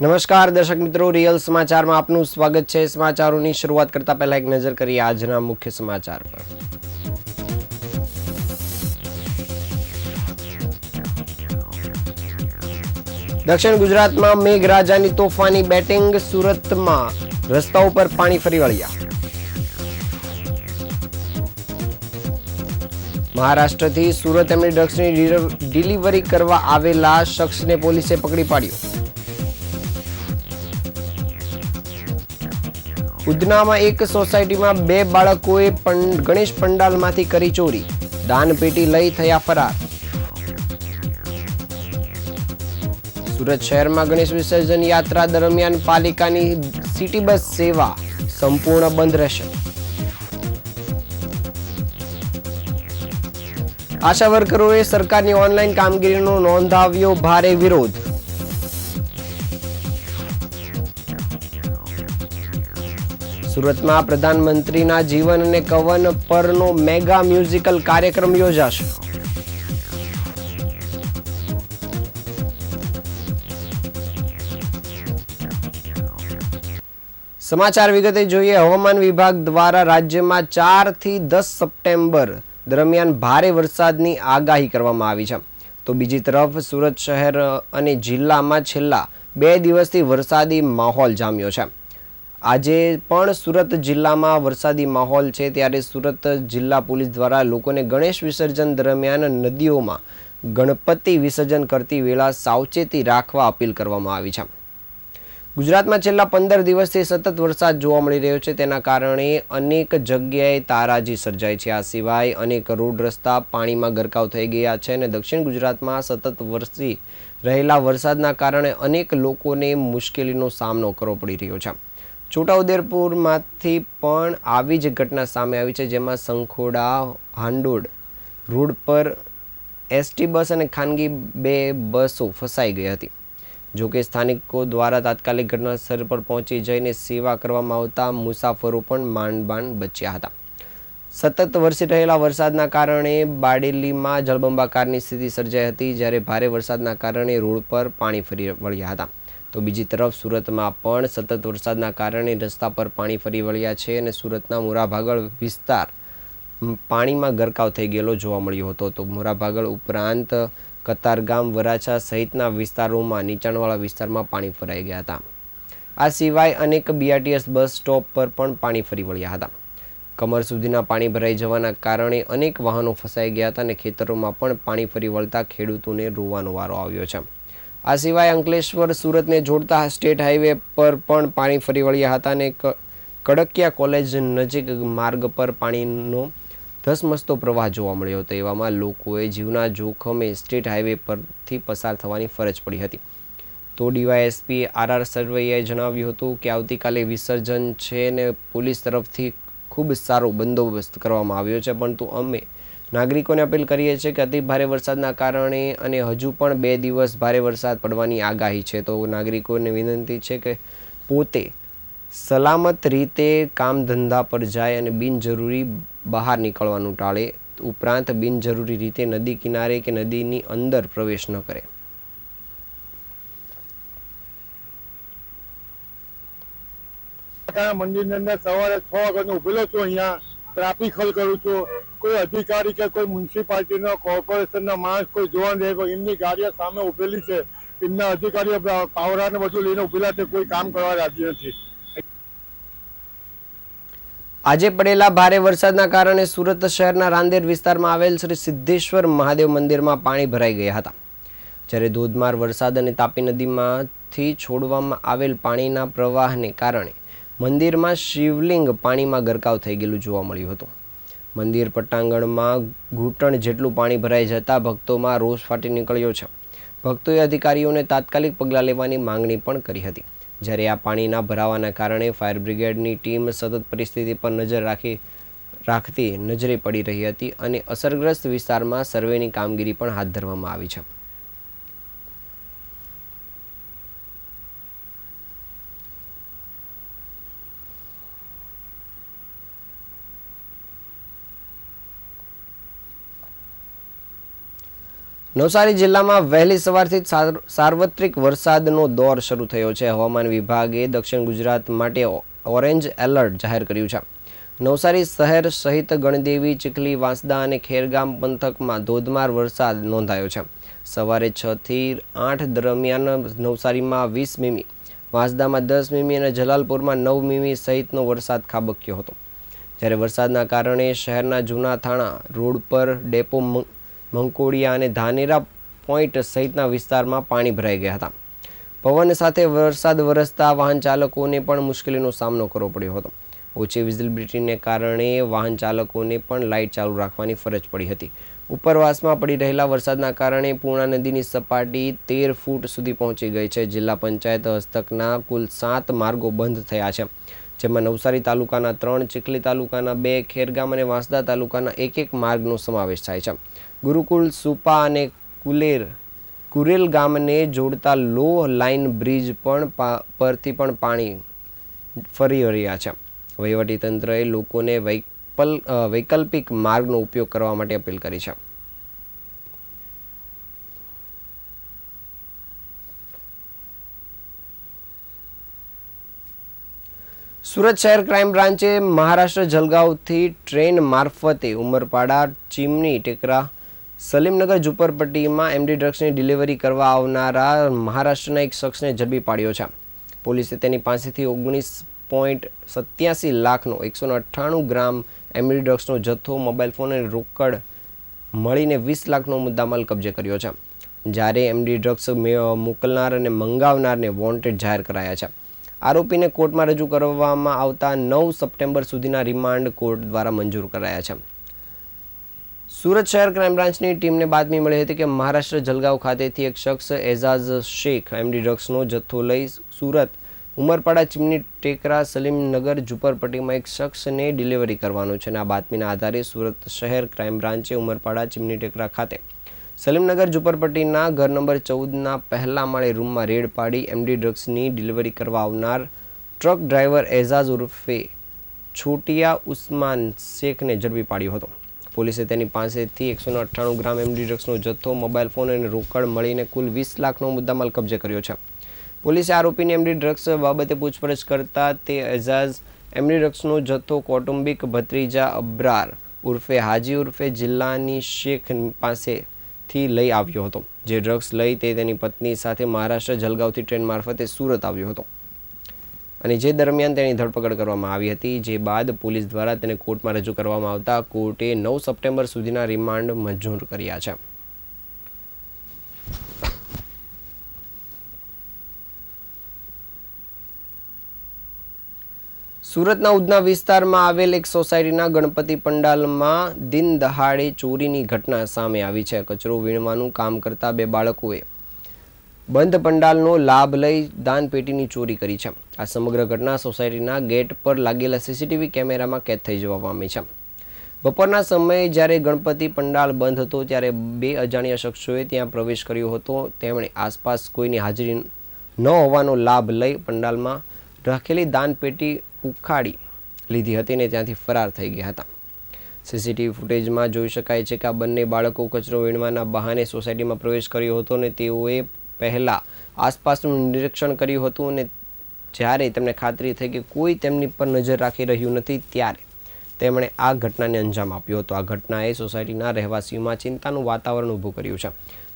નમસ્કાર દર્શક મિત્રો, રિયલ સમાચારમાં આપનું સ્વાગત છે। સમાચારોની શરૂઆત કરતા પહેલા એક નજર કરીએ આજના મુખ્ય સમાચાર પર। દક્ષિણ ગુજરાતમાં મેઘરાજાની તોફાની બેટિંગ, સુરતમાં રસ્તાઓ પર પાણી ફરી વળ્યા। મહારાષ્ટ્રથી સુરત એમની ડ્રગ્સની ડિલિવરી કરવા આવેલા શખ્સને પોલીસે પકડી પાડ્યો। ઉધનામાં એક સોસાયટીમાં બે બાળકોએ ગણેશ પંડાલમાંથી કરી ચોરી, દાનપેટી લઈ થયા ફરાર। સુરત શહેરમાં ગણેશ વિસર્જન યાત્રા દરમિયાન પાલિકાની સિટી બસ સેવા સંપૂર્ણ બંધ રહેશે। આશા વર્કરોએ સરકારની ઓનલાઈન કામગીરીનો નોંધાવ્યો ભારે વિરોધ। સુરતમાં પ્રધાનમંત્રીના જીવન અને કવન પરનો મેગા મ્યુઝિકલ કાર્યક્રમ યોજાશે। સમાચાર વિગતે જોઈએ। હવામાન વિભાગ દ્વારા રાજ્યમાં 4 થી 10 સપ્ટેમ્બર દરમિયાન ભારે વરસાદની આગાહી કરવામાં આવી છે। તો બીજી તરફ સુરત શહેર અને જિલ્લામાં છેલ્લા 2 દિવસથી વરસાદી માહોલ જામ્યો છે। આજે પણ સુરત જિલ્લામાં વરસાદી માહોલ છે, ત્યારે સુરત જિલ્લા પોલીસ દ્વારા લોકોને ગણેશ વિસર્જન દરમિયાન નદીઓમાં ગણપતિ વિસર્જન કરતી વેળા સાવચેતી રાખવા અપીલ કરવામાં આવી છે। ગુજરાતમાં છેલ્લા 15 દિવસથી સતત વરસાદ જોવા મળી રહ્યો છે, તેના કારણે અનેક જગ્યાએ તારાજી સર્જાઈ છે। આ સિવાય અનેક રોડ રસ્તા પાણીમાં ગરકાવ થઈ ગયા છે અને દક્ષિણ ગુજરાતમાં સતત વરસી રહેલા વરસાદના કારણે અનેક લોકોને મુશ્કેલીનો સામનો કરવો પડી રહ્યો છે। છોટાઉદેપુરમાંથી પણ આવી જ ઘટના સામે આવી છે, જેમાં સંખોડા હાંડોડ રોડ પર એસટી બસ અને ખાનગી 2 બસો ફસાઈ ગઈ હતી। જોકે સ્થાનિકો દ્વારા તાત્કાલિક ઘટનાસ્થળ પર પહોંચી જઈને સેવા કરવામાં આવતા મુસાફરો પણ માંડ બચ્યા હતા। સતત વરસી રહેલા વરસાદના કારણે બારડોલીમાં જળબંબાકારની સ્થિતિ સર્જાઈ હતી, જ્યારે ભારે વરસાદના કારણે રોડ પર પાણી ફરી વળ્યા હતા। તો બીજી તરફ સુરતમાં પણ સતત વરસાદના કારણે રસ્તા પર પાણી ફરી વળ્યા છે અને સુરતના મોરાભાગળ વિસ્તાર પાણીમાં ગરકાવ થઈ ગયેલો જોવા મળ્યો હતો। તો મોરાભાગળ ઉપરાંત કતારગામ, વરાછા સહિતના વિસ્તારોમાં નીચાણવાળા વિસ્તારમાં પાણી ફરાઈ ગયા હતા। આ સિવાય અનેક બીઆરટીએસ બસ સ્ટોપ પર પણ પાણી ફરી વળ્યા હતા। કમર સુધીના પાણી ભરાઈ જવાના કારણે અનેક વાહનો ફસાઈ ગયા હતા અને ખેતરોમાં પણ પાણી ફરી વળતા ખેડૂતોને રોવાનો વારો આવ્યો છે। આ સિવાય અંકલેશ્વર સુરતને જોડતા સ્ટેટ હાઈવે પર પણ પાણી ફરી વળ્યા હતા અને કડકિયા કોલેજ નજીક માર્ગ પર પાણીનો ધસમસતો પ્રવાહ જોવા મળ્યો હતો। એવામાં લોકોએ જીવના જોખમે સ્ટેટ હાઈવે પરથી પસાર થવાની ફરજ પડી હતી। તો ડીવાયએસપી આર સરવૈયાએ જણાવ્યું હતું કે આવતીકાલે વિસર્જન છે અને પોલીસ તરફથી ખૂબ સારો બંદોબસ્ત કરવામાં આવ્યો છે, પરંતુ અમે નાગરિકોને અપીલ કરીએ છીએ કે અતિ ભારે વરસાદના કારણે અને હજુ પણ 2 દિવસ ભારે વરસાદ પડવાની આગાહી છે, તો નાગરિકોને વિનંતી છે કે પોતે સલામત રીતે કામ ધંધા પર જાય અને બિનજરૂરી બહાર નીકળવાનું ટાળે, ઉપરાંત બિનજરૂરી રીતે નદી કિનારે કે નદીની અંદર પ્રવેશ ન કરે। મંદિરની અંદર સવારે 6 વાગ્યાનો ઉભેલો છું, અહીંયા ટ્રાફિક હલ કરું છું। કોઈ અધિકારી કે કોઈ મ્યુનિસિપાલિટીનો કોર્પોરેશનના માણસ કોઈ જોવા નહીં, એમની ગાડીઓ સામે ઉભેલી છે, એમના અધિકારીઓ પાવરાને બધું લઈને ઉભેલા છે, કોઈ કામ કરવા રાજી નથી। આજે પડેલા ભારે વરસાદના કારણે સુરત શહેરના રાંદેર વિસ્તારમાં આવેલ શ્રી સિદ્ધેશ્વર મહાદેવ મંદિરમાં પાણી ભરાઈ ગયા હતા, જ્યારે ધોધમાર વરસાદ અને તાપી નદીમાંથી છોડવામાં આવેલ પાણીના પ્રવાહને કારણે મંદિરમાં શિવલિંગ પાણીમાં ગરકાવ થઈ ગયેલું જોવા મળ્યું હતું। મંદિર પટાંગણમાં ઘૂંટણ જેટલું પાણી ભરાઈ જતા ભક્તોમાં રોષ ફાટી નીકળ્યો છે। ભક્તોએ અધિકારીઓને તાત્કાલિક પગલાં લેવાની માંગણી પણ કરી હતી, જ્યારે આ પાણીના ભરાવાના કારણે ફાયર બ્રિગેડની ટીમ સતત પરિસ્થિતિ પર નજર રાખતી નજરે પડી રહી હતી અને અસરગ્રસ્ત વિસ્તારમાં સર્વેની કામગીરી પણ હાથ ધરવામાં આવી છે। નવસારી જિલ્લામાં વહેલી સવારથી જ સાર્વત્રિક વરસાદનો દોર શરૂ થયો છે. હવામાન વિભાગે દક્ષિણ ગુજરાત માટે ઓરેન્જ એલર્ટ જાહેર કર્યું છે. નવસારી શહેર સહિત ગણદેવી, ચીખલી, વાંસદા અને ખેરગામ પંથકમાં ધોધમાર વરસાદ નોંધાયો છે. સવારે 6 થી 8 દરમિયાન નવસારીમાં 20 મીમી, વાંસદામાં 10 મીમી અને જલાલપુરમાં 9 મીમી સહિતનો વરસાદ ખાબક્યો હતો. જ્યારે વરસાદના કારણે શહેરના જૂના થાણા રોડ પર ડેપો, મંકોડિયા અને ધાનેરા પોઈન્ટ સહિતના વિસ્તારમાં પાણી ભરાઈ ગયા હતા. પવન સાથે વરસાદ વરસતા વાહન ચાલકોને પણ મુશ્કેલીનો સામનો કરવો પડ્યો હતો. ઓછી વિઝિબિલિટીને કારણે વાહન ચાલકોને પણ લાઇટ ચાલુ રાખવાની ફરજ પડી હતી. ઉપરવાસમાં પડી રહેલા વરસાદના કારણે પૂર્ણા નદીની સપાટી 13 ફૂટ સુધી પહોંચી ગઈ છે. જિલ્લા પંચાયત હસ્તકના કુલ 7 માર્ગો બંધ થયા છે, જેમાં નવસારી તાલુકાના 3, ચીખલી તાલુકાના 2, ખેરગામ અને વાંસદા તાલુકાના 1 માર્ગનો સમાવેશ થાય છે. ગુરુકુળ, સુપા અને કુરેલ ગામને જોડતા લો લાઇન બ્રિજ પરથી પણ પાણી ફરી રહ્યા છે. વહીવટીતંત્રએ લોકોને વૈકલ્પિક માર્ગનો ઉપયોગ કરવા માટે અપીલ કરી છે. સુરત શહેર ક્રાઇમ બ્રાન્ચે મહારાષ્ટ્ર જલગાંવથી ટ્રેન મારફતે ઉમરપાડા, ચીમની ટેકરા, સલીમનગર ઝુંપડપટ્ટીમાં એમડી ડ્રગ્સની ડિલિવરી કરવા આવનારા મહારાષ્ટ્રના એક શખ્સને ઝડપી પાડ્યો છે. પોલીસે તેની પાસેથી 19.87 લાખનો 198 ગ્રામ એમડી ડ્રગ્સનો જથ્થો, મોબાઈલ ફોન અને રોકડ મળીને 20 લાખનો મુદ્દામાલ કબજે કર્યો છે. જ્યારે એમડી ડ્રગ્સ મોકલનાર અને મંગાવનારને વોન્ટેડ જાહેર કરાયા છે. આરોપીને કોર્ટમાં રજૂ કરવામાં આવતા 9 સપ્ટેમ્બર સુધીના રિમાન્ડ કોર્ટ દ્વારા મંજૂર કરાયા છે. સુરત શહેર ક્રાઇમ બ્રાન્ચની ટીમને બાતમી મળી હતી કે મહારાષ્ટ્ર જલગાંવ ખાતેથી એક શખ્સ એઝાઝ શેખ એમડી ડ્રગ્સનો જથ્થો લઈ સુરત ઉમરપાડા, ચીમની ટેકરા, સલીમનગર ઝુંપડપટ્ટીમાં એક શખ્સને ડિલિવરી કરવાનો છે. અને આ બાતમીના આધારે સુરત શહેર ક્રાઇમ બ્રાન્ચે ઉમરપાડા, ચીમની ટેકરા ખાતે સલીમનગર ઝુંપડપટ્ટીના ઘર નંબર 14ના પહેલા માળે રૂમમાં રેડ પાડી એમડી ડ્રગ્સની ડિલિવરી કરવા આવનાર ટ્રક ડ્રાઈવર એઝાઝ ઉર્ફે છોટિયા ઉસ્માન શેખને ઝડપી પાડ્યો હતો. પોલીસે તેની પાસેથી 198 ગ્રામ એમડી ડ્રગ્સનો જથ્થો, મોબાઈલ ફોન અને રોકડ મળીને કુલ 20 લાખનો મુદ્દામાલ કબજે કર્યો છે. પોલીસે આરોપીની એમડી ડ્રગ્સ બાબતે પૂછપરછ કરતા તે એઝાઝ એમડી ડ્રગ્સનો જથ્થો કૌટુંબિક ભત્રીજા અબ્રાર ઉર્ફે હાજી ઉર્ફે જિલ્લાની શેખ પાસેથી લઈ આવ્યો હતો. જે ડ્રગ્સ લઈ તે તેની પત્ની સાથે મહારાષ્ટ્ર જલગાંવથી ટ્રેન મારફતે સુરત આવ્યો હતો અને જે દરમિયાન તેની ધરપકડ કરવામાં આવી હતી. જે બાદ પોલીસ દ્વારા તેને કોર્ટમાં રજૂ કરવામાં આવતા કોર્ટે 9 સપ્ટેમ્બર સુધીના રિમાન્ડ મંજૂર કર્યા છે. સુરતના ઉધના વિસ્તારમાં આવેલ એક સોસાયટીના ગણપતિ પંડાલમાં દિન દહાડે ચોરીની ઘટના સામે આવી છે. કચરો વીણવાનું કામ કરતા 2 બાળકોએ બંધ પંડાલનો લાભ લઈ દાનપેટીની ચોરી કરી છે. આ સમગ્ર ઘટના સોસાયટીના ગેટ પર લાગેલા સીસીટીવી કેમેરામાં કેદ થઈ જવા પામી છે. બપોરના સમયે જ્યારે ગણપતિ પંડાલ બંધ હતો ત્યારે 2 અજાણ્યા શખ્સોએ ત્યાં પ્રવેશ કર્યો હતો. તેમણે આસપાસ કોઈની હાજરી ન હોવાનો લાભ લઈ પંડાલમાં રાખેલી દાનપેટી ઉખાડી લીધી હતી અને ત્યાંથી ફરાર થઈ ગયા હતા. સીસીટીવી ફૂટેજમાં જોઈ શકાય છે કે આ બંને બાળકો કચરો વીણવાના બહાને સોસાયટીમાં પ્રવેશ કર્યો હતો અને તેઓએ પહેલાં આસપાસનું નિરીક્ષણ કર્યું હતું અને જ્યારે તેમને ખાતરી થઈ કે કોઈ તેમની પર નજર રાખી રહ્યું નથી ત્યારે તેમણે આ ઘટનાને અંજામ આપ્યો હતો. આ ઘટનાએ સોસાયટીના રહેવાસીઓમાં ચિંતાનું વાતાવરણ ઊભું કર્યું છે.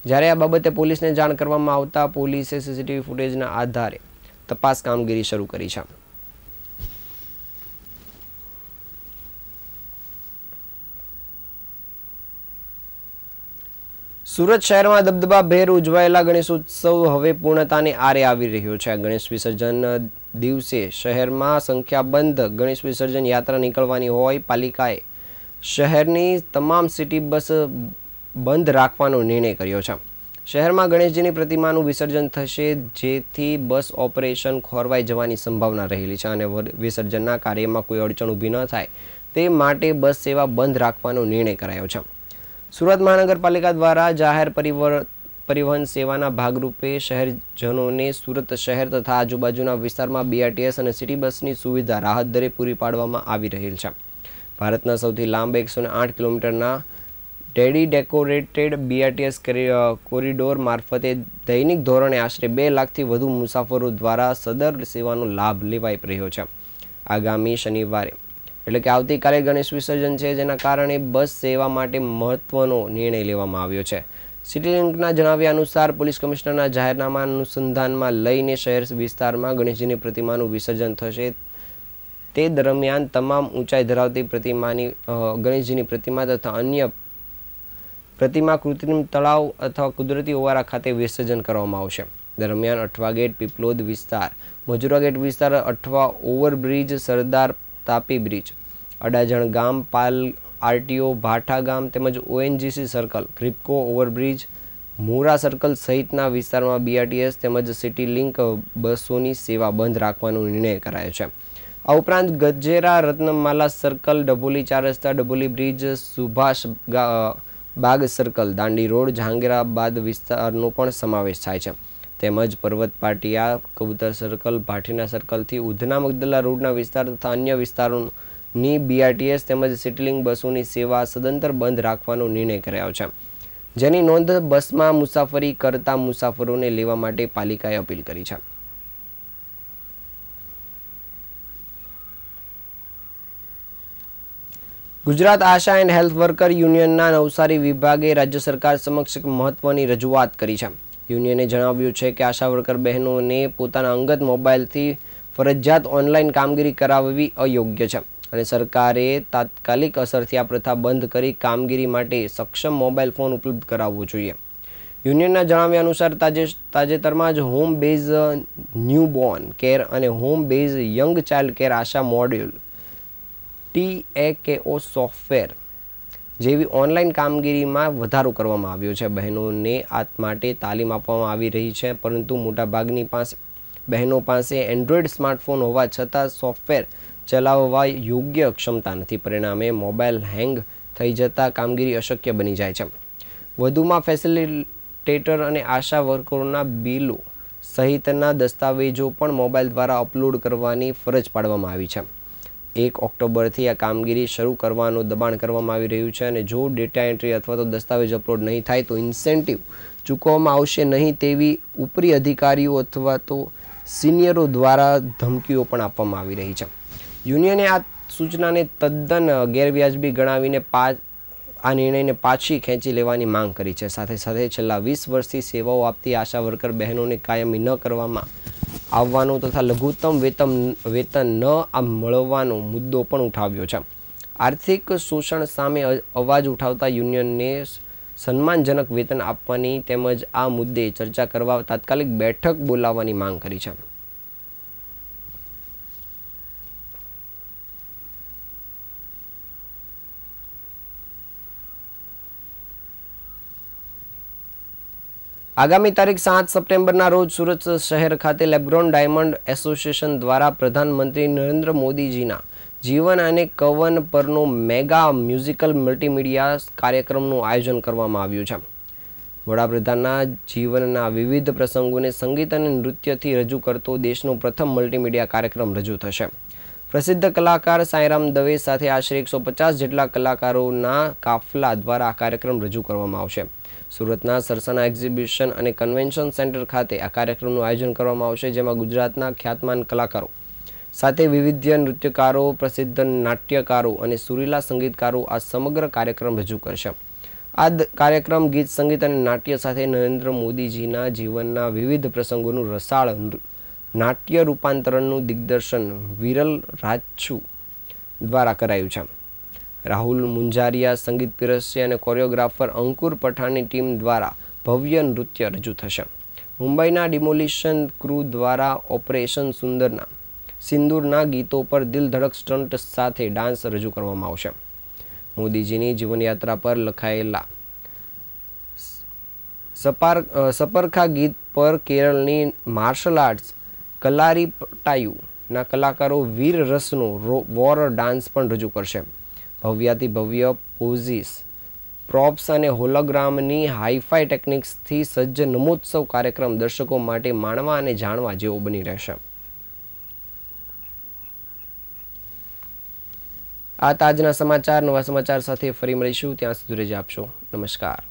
જ્યારે આ બાબતે પોલીસને જાણ કરવામાં આવતા પોલીસે સીસીટીવી ફૂટેજના આધારે તપાસ કામગીરી શરૂ કરી છે. સુરત શહેરમાં દબદબાભેર ઉજવાયેલા ગણેશ ઉત્સવ હવે પૂર્ણતાને આરે આવી રહ્યો છે. ગણેશ વિસર્જન દિવસે શહેરમાં સંખ્યાબંધ ગણેશ વિસર્જન યાત્રા નીકળવાની હોય પાલિકાએ શહેરની તમામ સિટી બસ બંધ રાખવાનો નિર્ણય કર્યો છે. શહેરમાં ગણેશજીની પ્રતિમાનું વિસર્જન થશે જેથી બસ ઓપરેશન ખોરવાઈ જવાની સંભાવના રહેલી છે અને વિસર્જનના કાર્યમાં કોઈ અડચણ ઊભી ન થાય તે માટે બસ સેવા બંધ રાખવાનો નિર્ણય કરાયો છે. સુરત મહાનગરપાલિકા દ્વારા જાહેર પરિવહન સેવાના ભાગરૂપે શહેરજનોને સુરત શહેર તથા આજુબાજુના વિસ્તારમાં BRTS અને સિટી બસની સુવિધા રાહત દરે પૂરી પાડવામાં આવી રહેલ છે. ભારતના સૌથી લાંબા 108 કિલોમીટરના ટેડી ડેકોરેટેડ બીઆરટીએસ કોરિડોર મારફતે દૈનિક ધોરણે આશરે 2 લાખથી વધુ મુસાફરો દ્વારા સદર સેવાનો લાભ લેવાઈ રહ્યો છે. આગામી શનિવારે એટલે કે આવતીકાલે ગણેશ વિસર્જન છે, જેના કારણે બસ સેવા માટે મહત્વનો નિર્ણય લેવામાં આવ્યો છે. સિટીલિંકના જણાવ્યા અનુસાર પોલીસ કમિશનરના જાહેરનામા અનુસંધાનમાં લઈને શહેર વિસ્તારમાં ગણેશજીની પ્રતિમાનું વિસર્જન થશે. તે દરમિયાન તમામ ઊંચાઈ ધરાવતી ગણેશજીની પ્રતિમા તથા અન્ય પ્રતિમા કૃત્રિમ તળાવ અથવા કુદરતી ઓવારા ખાતે વિસર્જન કરવામાં આવશે. દરમિયાન અઠવા ગેટ, પીપલોદ વિસ્તાર, મજુરા ગેટ વિસ્તાર, અઠવા ઓવરબ્રિજ, સરદાર તાપી બ્રિજ, અડાજણ ગામ, પાલ આરટીઓ, ભાઠા ગામ તેમજ ઓએનજીસી સર્કલ, ક્રિપ્કો ઓવરબ્રિજ, મોરા સર્કલ સહિતના વિસ્તારમાં બીઆરટીએસ તેમજ સિટી લિંક બસોની સેવા બંધ રાખવાનો નિર્ણય કરાયો છે. આ ઉપરાંત ગજેરા, રત્નમાલા સર્કલ, ડભોલી 4 રસ્તા, ડભોલી બ્રિજ, સુભાષ બાગ સર્કલ, દાંડી રોડ, જહાંગીરાબાદ વિસ્તારનો પણ સમાવેશ થાય છે. તેમજ પર્વત પાટિયા, કબૂતર સર્કલ, ભાટીના સર્કલથી ઉધના મગદલા રોડના વિસ્તાર તથા અન્ય વિસ્તારોની બીઆરટીએસ તેમજ સિટીલિંક બસોની સેવા સદંતર બંધ રાખવાનો નિર્ણય કરાયો છે, જેની નોંધ બસમાં મુસાફરી કરતા મુસાફરોને લેવા માટે પાલિકાએ અપીલ કરી છે. ગુજરાત આશા એન્ડ હેલ્થ વર્કર યુનિયનના નવસારી વિભાગે રાજ્ય સરકાર સમક્ષ એક મહત્વની રજૂઆત કરી છે. યુનિયને જણાવ્યું છે કે આશા વર્કર બહેનોને પોતાના અંગત મોબાઈલથી ફરજિયાત ઓનલાઈન કામગીરી કરાવવી અયોગ્ય છે અને સરકારે તાત્કાલિક અસરથી આ પ્રથા બંધ કરી કામગીરી માટે સક્ષમ મોબાઈલ ફોન ઉપલબ્ધ કરાવવો જોઈએ. યુનિયનના જણાવ્યા અનુસાર તાજેતરમાં જ હોમ બેઝ ન્યૂબોર્ન કેર અને home base young child care ASHA module TAKO software જેવી ઓનલાઈન કામગીરીમાં વધારો કરવામાં આવ્યો છે. બહેનોને આ માટે તાલીમ આપવામાં આવી રહી છે, પરંતુ મોટાભાગની બહેનો પાસે એન્ડ્રોઈડ સ્માર્ટફોન હોવા છતાં સોફ્ટવેર ચલાવવા યોગ્ય ક્ષમતા નથી. પરિણામે મોબાઈલ હેંગ થઈ જતાં કામગીરી અશક્ય બની જાય છે. વધુમાં ફેસિલિટેટર અને આશા વર્કરોના બિલો સહિતના દસ્તાવેજો પણ મોબાઈલ દ્વારા અપલોડ કરવાની ફરજ પાડવામાં આવી છે. 1 ઓક્ટોબરથી આ કામગીરી શરૂ કરવાનું દબાણ કરવામાં આવી રહ્યું છે અને જો ડેટા એન્ટ્રી અથવા તો દસ્તાવેજ અપલોડ નહીં થાય તો ઇન્સેન્ટિવ ચૂકવવામાં આવશે નહીં તેવી ઉપરી અધિકારીઓ અથવા તો સિનિયરો દ્વારા ધમકીઓ પણ આપવામાં આવી રહી છે. યુનિયને આ સૂચનાને તદ્દન ગેરવ્યાજબી ગણાવીને આ નિર્ણયને પાછી ખેંચી લેવાની માંગ કરી છે. સાથે સાથે છેલ્લા 20 વર્ષથી સેવાઓ આપતી આશા વર્કર બહેનોને કાયમી ન કરવામાં આવવાનો તથા લઘુત્તમ વેતન ન મળવાનો મુદ્દો પણ ઉઠાવ્યો છે. આર્થિક શોષણ સામે અવાજ ઉઠાવતા યુનિયનને સન્માનજનક વેતન આપવાની તેમજ આ મુદ્દે ચર્ચા કરવા તાત્કાલિક બેઠક બોલાવવાની માંગ કરી છે. આગામી તારીખ 7 સપ્ટેમ્બરના રોજ સુરત શહેર ખાતે લેબ્રોન ડાયમંડ એસોસિએશન દ્વારા પ્રધાનમંત્રી નરેન્દ્ર મોદીજીના જીવન અને કવન પરનો મેગા મ્યુઝિકલ મલ્ટીમીડિયા કાર્યક્રમનું આયોજન કરવામાં આવ્યું છે. વડાપ્રધાનના જીવનના વિવિધ પ્રસંગોને સંગીત અને નૃત્યથી રજૂ કરતો દેશનો પ્રથમ મલ્ટીમીડિયા કાર્યક્રમ રજૂ થશે. પ્રસિદ્ધ કલાકાર સાંઈરામ દવે સાથે આશરે 150 જેટલા કલાકારોના કાફલા દ્વારા આ કાર્યક્રમ રજૂ કરવામાં આવશે. સુરતના સરસાના એક્ઝિબિશન અને કન્વેન્શન સેન્ટર ખાતે આ કાર્યક્રમનું આયોજન કરવામાં આવશે, જેમાં ગુજરાતના ખ્યાતમાન કલાકારો સાથે વિવિધ નૃત્યકારો, પ્રસિદ્ધ નાટ્યકારો અને સુરીલા સંગીતકારો આ સમગ્ર કાર્યક્રમ રજૂ કરશે. આ કાર્યક્રમ ગીત, સંગીત અને નાટ્ય સાથે નરેન્દ્ર મોદીજીના જીવનના વિવિધ પ્રસંગોનું રસાળ નાટ્ય રૂપાંતરણનું દિગ્દર્શન વિરલ રાજછુ દ્વારા કરાયું છે. રાહુલ મુંજારિયા સંગીત પીરસશે અને કોરિયોગ્રાફર અંકુર પઠાણની ટીમ દ્વારા ભવ્ય નૃત્ય રજૂ થશે. મુંબઈના ડિમોલિશન ક્રૂ દ્વારા ઓપરેશન સિંદૂરના ગીતો પર દિલ ધડક સ્ટન્ટ સાથે ડાન્સ રજૂ કરવામાં આવશે. મોદીજીની જીવનયાત્રા પર લખાયેલા સપરખા ગીત પર કેરળની માર્શલ આર્ટ્સ કલારીપટાયુના કલાકારો વીર રસનો વોર ડાન્સ પણ રજૂ કરશે. ભવ્યાતિ ભવ્ય પોઝિસ, પ્રોપ્સ અને હોલોગ્રામની હાઈફાઈ ટેકનિક્સથી સજ્જ નમોત્સવ કાર્યક્રમ દર્શકો માટે માણવા અને જાણવા જેવો બની રહેશે. આ તાજના સમાચાર. નવા સમાચાર સાથે ફરી મળીશું. ત્યાં સુધી રજા આપશો. નમસ્કાર.